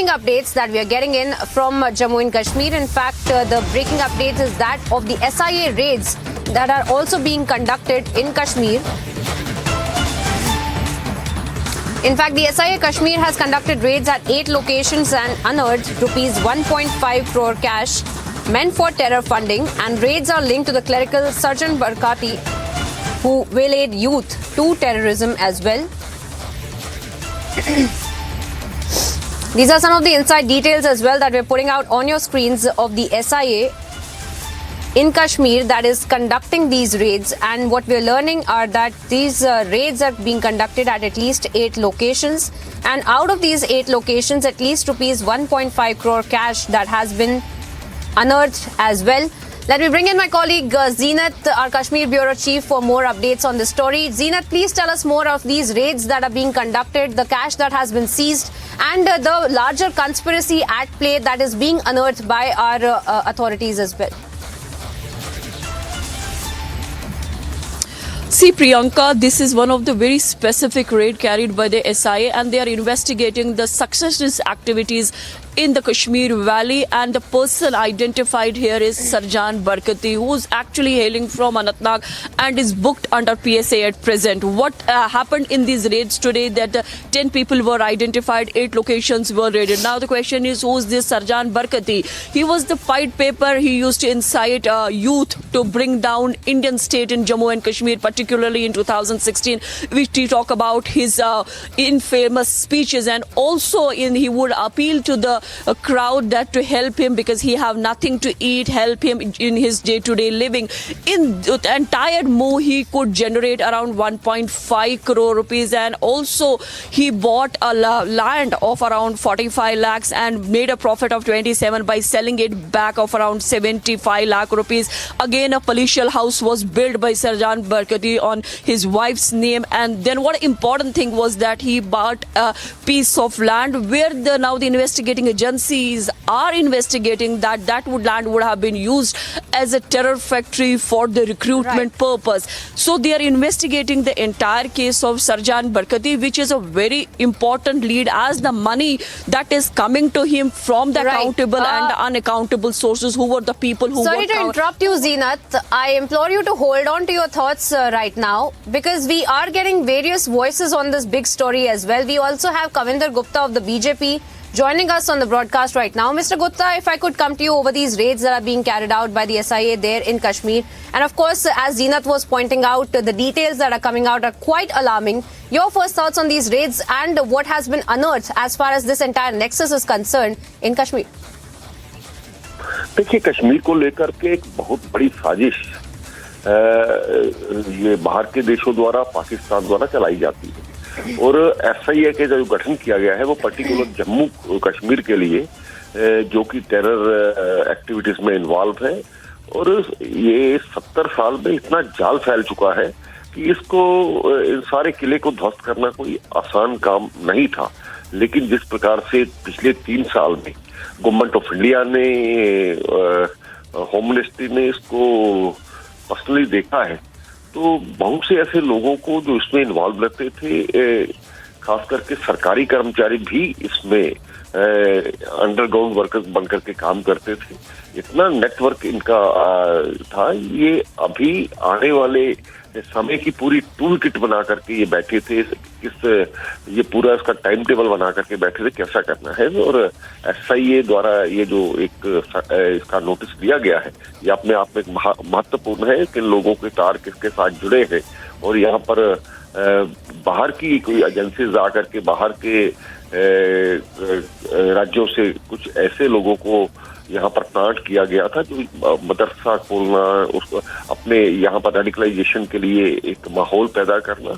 breaking updates that we are getting in from Jammu and Kashmir. In fact, the breaking updates is that of the SIA raids that are also being conducted in Kashmir. In fact, the SIA Kashmir has conducted raids at 8 locations and unearthed rupees 1.5 crore cash meant for terror funding, and raids are linked to the clerical Sarjan Barkati, who waylaid youth to terrorism as well. These are some of the inside details as well that we're putting out on your screens of the SIA in Kashmir that is conducting these raids. And what we're learning are that these raids are being conducted at least 8 locations. And out of these 8 locations, at least rupees 1.5 crore cash that has been unearthed as well. Let me bring in my colleague Zeenat, our Kashmir Bureau Chief, for more updates on this story. Zeenat, please tell us more of these raids that are being conducted, the cash that has been seized, and the larger conspiracy at play that is being unearthed by our authorities as well. See, Priyanka, this is one of the very specific raid carried by the SIA, and they are investigating the successes activities in the Kashmir Valley, and the person identified here is Sarjan Barkati, who is actually hailing from Anantnag and is booked under PSA at present. What happened in these raids today, that 10 people were identified, 8 locations were raided. Now the question is, who is this Sarjan Barkati? He was the Pied Paper. He used to incite youth to bring down Indian state in Jammu and Kashmir, particularly in 2016, which we talk about his infamous speeches, and also he would appeal to the crowd that to help him because he have nothing to eat, help him in his day-to-day living. In the entire move, he could generate around 1.5 crore rupees, and also he bought a land of around 45 lakhs and made a profit of 27 by selling it back of around 75 lakh rupees. Again, a palatial house was built by Sarjan Barkati on his wife's name, and then what important thing was that he bought a piece of land where now the investigating agencies are investigating that land would have been used as a terror factory for the recruitment purpose. So they are investigating the entire case of Sarjan Barkati, which is a very important lead, as the money that is coming to him from the accountable and unaccountable sources, who were the people who Sorry to interrupt you, Zeenat. I implore you to hold on to your thoughts right now, because we are getting various voices on this big story as well. We also have Kavinder Gupta of the BJP joining us on the broadcast right now. Mr. Gupta, if I could come to you over these raids that are being carried out by the SIA there in Kashmir. And of course, as Zeenat was pointing out, the details that are coming out are quite alarming. Your first thoughts on these raids and what has been unearthed as far as this entire nexus is concerned in Kashmir? देखिए, कश्मीर को लेकर के एक बहुत बड़ी साजिश ये बाहर के देशों द्वारा, पाकिस्तान द्वारा चलाई जाती है, और SIA के जो गठन किया गया है वो पर्टिकुलर जम्मू कश्मीर के लिए, जो कि टेरर एक्टिविटीज में इन्वॉल्व है। और ये 70 साल में इतना जाल फैल चुका है कि इसको, इन सारे किले को ध्वस्त करना कोई आसान काम नहीं था। लेकिन जिस प्रकार से पिछले 3 साल में गवर्नमेंट ऑफ इंडिया ने, होम मिनिस्ट्री ने इसको पर्सनली देखा है, तो बहुत से ऐसे लोगों को जो इसमें इन्वॉल्व रहते थे, खास करके सरकारी कर्मचारी भी इसमें अंडरग्राउंड वर्कर्स बनकर के काम करते थे, इतना नेटवर्क इनका था। ये अभी आने वाले समय की पूरी टूल किट बना करके ये बैठे थे, ये पूरा इसका टाइम टेबल बना करके बैठे थे कैसा करना है। और SIA द्वारा ये जो एक इसका नोटिस दिया गया है, ये अपने आप में एक महत्वपूर्ण है कि लोगों के तार किसके साथ जुड़े हैं। और यहाँ पर बाहर की कोई एजेंसीज आकर के बाहर के राज्यों से कुछ ऐसे लोगों को यहाँ पर प्लांट किया गया था, जो मदरसा खोलना, उसको अपने यहाँ पर रेडिकलाइजेशन के लिए एक माहौल पैदा करना।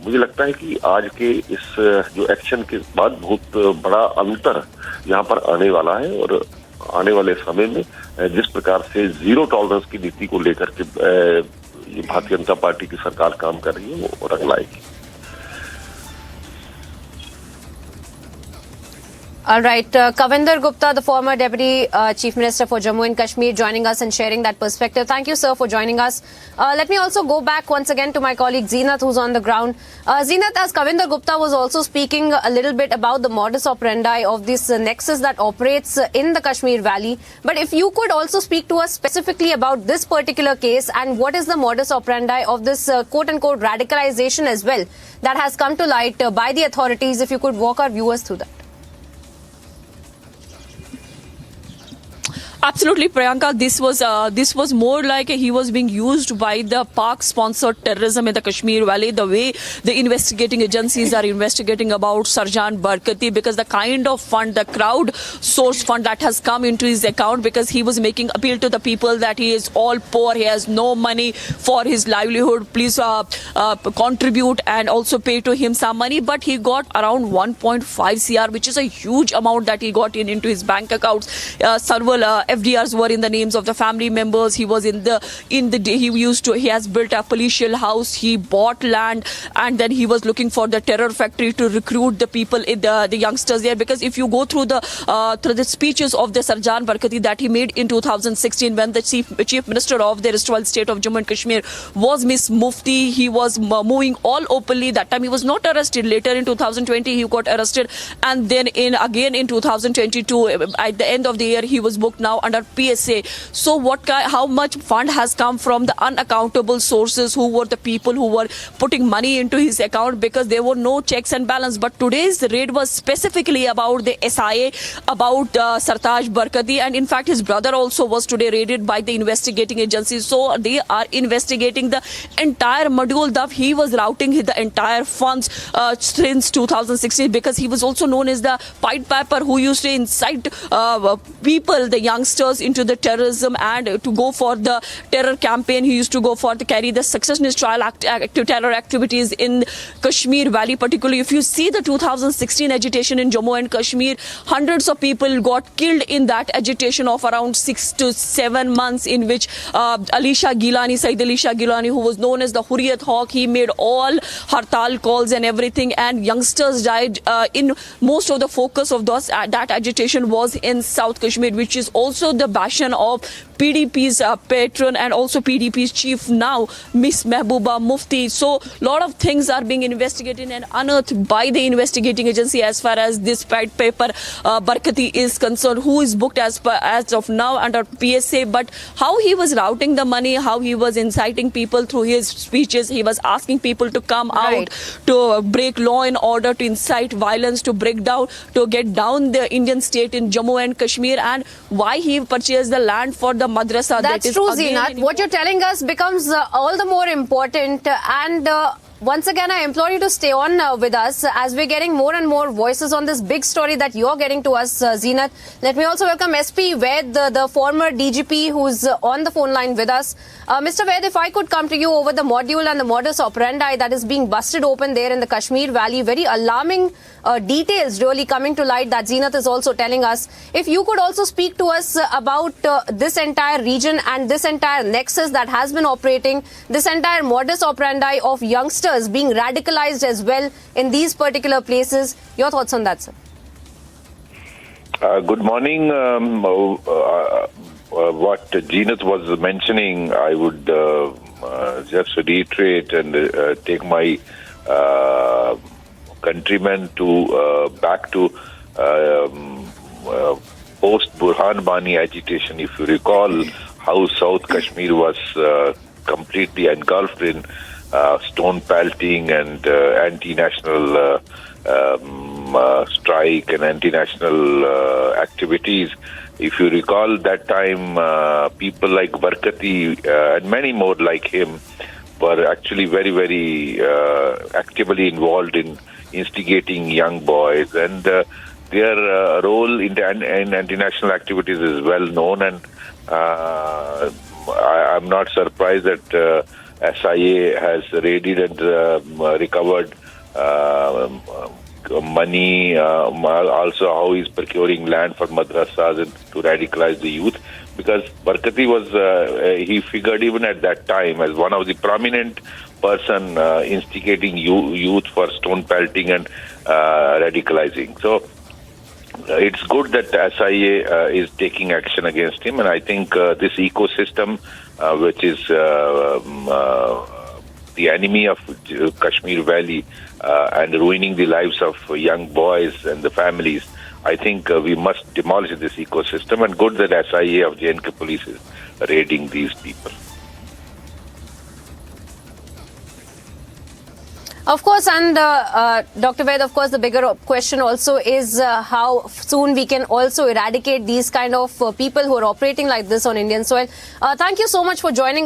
मुझे लगता है कि आज के इस जो एक्शन के बाद बहुत बड़ा अंतर यहाँ पर आने वाला है, और आने वाले समय में जिस प्रकार से जीरो टॉलरेंस की नीति को लेकर के भारतीय जनता पार्टी की सरकार काम कर रही है, वो रंग लाएगी। All right. Kavinder Gupta, the former Deputy Chief Minister for Jammu and Kashmir, joining us and sharing that perspective. Thank you, sir, for joining us. Let me also go back once again to my colleague Zeenat, who's on the ground. Zeenat, as Kavinder Gupta was also speaking a little bit about the modus operandi of this nexus that operates in the Kashmir Valley. But if you could also speak to us specifically about this particular case and what is the modus operandi of this quote-unquote radicalization as well that has come to light by the authorities, if you could walk our viewers through that. Absolutely, Priyanka. This was more like he was being used by the Pak-sponsored terrorism in the Kashmir Valley. The way the investigating agencies are investigating about Sarjan Barkati, because the kind of fund, the crowd source fund that has come into his account, because he was making appeal to the people that he is all poor, he has no money for his livelihood. Please contribute and also pay to him some money. But he got around 1.5 CR, which is a huge amount that he got into his bank accounts. Several FDRs were in the names of the family members. He was he has built a palatial house. He bought land, and then he was looking for the terror factory to recruit the people, the youngsters there. Because if you go through the speeches of the Sarjan Barkati that he made in 2016, when the chief minister of the erstwhile state of Jammu and Kashmir was Miss Mufti, he was moving all openly. That time he was not arrested. Later in 2020 he got arrested, and then again in 2022 at the end of the year he was booked now under PSA. So how much fund has come from the unaccountable sources? Who were the people who were putting money into his account? Because there were no checks and balance. But today's raid was specifically about the SIA, about Sartaj Barkati, and in fact his brother also was today raided by the investigating agencies. So they are investigating the entire module that he was routing the entire funds since 2016, because he was also known as the Pied Piper who used to incite people, the youngsters, into the terrorism and to go for the terror campaign. He used to go for to carry the successionist trial terror activities in Kashmir Valley. Particularly if you see the 2016 agitation in Jammu and Kashmir, hundreds of people got killed in that agitation of around 6 to 7 months, in which Sayyid Alisha Gilani, who was known as the Hurriyat Hawk, he made all hartal calls and everything, and youngsters died. In most of the focus of that agitation was in South Kashmir, which is also the bastion of PDP's patron and also PDP's chief now, Miss Mehbooba Mufti. So a lot of things are being investigated and unearthed by the investigating agency as far as this Pied Piper Barkati is concerned, who is booked as of now under PSA. But how he was routing the money, how he was inciting people through his speeches, he was asking people to come out to break law and order, to incite violence, to get down the Indian state in Jammu and Kashmir, and why he purchased the land for the madrasa. That's true, Zeenat. What you're telling us becomes all the more important, and once again, I implore you to stay on with us as we're getting more and more voices on this big story that you're getting to us, Zeenat. Let me also welcome SP Ved, the former DGP, who's on the phone line with us. Mr. Ved, if I could come to you over the module and the modus operandi that is being busted open there in the Kashmir Valley, very alarming details really coming to light that Zeenat is also telling us. If you could also speak to us about this entire region and this entire nexus that has been operating, this entire modus operandi of youngsters being radicalized as well in these particular places. Your thoughts on that, sir? Good morning. What Zeenat was mentioning, I would just reiterate and take my countrymen to back to post-Burhan Bani agitation. If you recall how South Kashmir was completely engulfed in stone pelting and anti-national strike and anti-national activities. If you recall that time, people like Barkati and many more like him were actually very, very actively involved in instigating young boys, and their role in anti-national activities is well known, and I'm not surprised that SIA has raided and recovered money, also how he's procuring land for madrasas and to radicalize the youth. Because Barkati was, he figured even at that time as one of the prominent person instigating youth for stone pelting and radicalizing. So it's good that SIA is taking action against him, and I think this ecosystem, which is the enemy of Kashmir Valley and ruining the lives of young boys and the families, I think we must demolish this ecosystem, and good that SIA of J&K police is raiding these people. Of course, and Dr. Ved, of course, the bigger question also is how soon we can also eradicate these kind of people who are operating like this on Indian soil. Thank you so much for joining us.